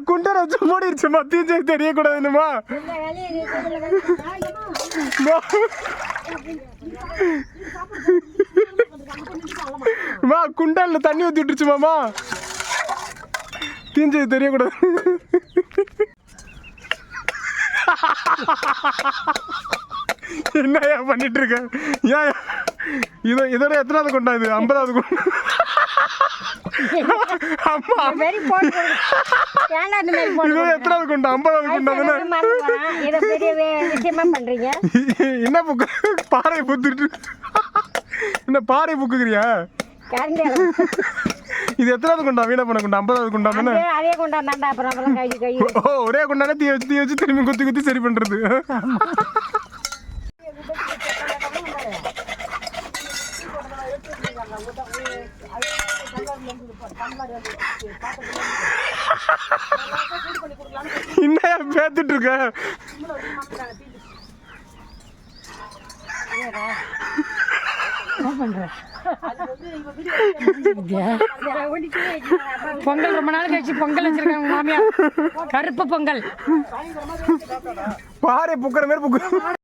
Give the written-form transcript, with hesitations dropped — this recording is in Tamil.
குண்டரை வச்சு மூடிடுச்சுமா தீஞ்சு தெரியக்கூடாதுன்னுமா குண்டால தண்ணி ஊத்தி விட்டுருச்சுமாமா தீஞ்சது தெரியக்கூடாது என்ன பண்ணிட்டு இருக்க ஏன் இதோட எத்தனாவது கொண்டா இது 50வது கொண்டா இதோட எத்தனாவது கொண்டா 50வது கொண்டா என்ன புக்கு பாறை புத்துட்டு என்ன பாறை புக்குறியா இது எத்தனாவது கொண்டா வீணா பண்ண கொண்டா 50வது கொண்டா தானே ஒரே கொண்டானே தீ வச்சு திரும்பி குத்தி குத்தி சரி பண்றது என்ன பேத்துட்டு இருக்க பொங்கல் ரொம்ப நாள் கழிச்சு பொங்கல் வச்சிருக்காங்க மாமியா கருப்பு பொங்கல் பாறை புக்குற மாதிரி புக்கு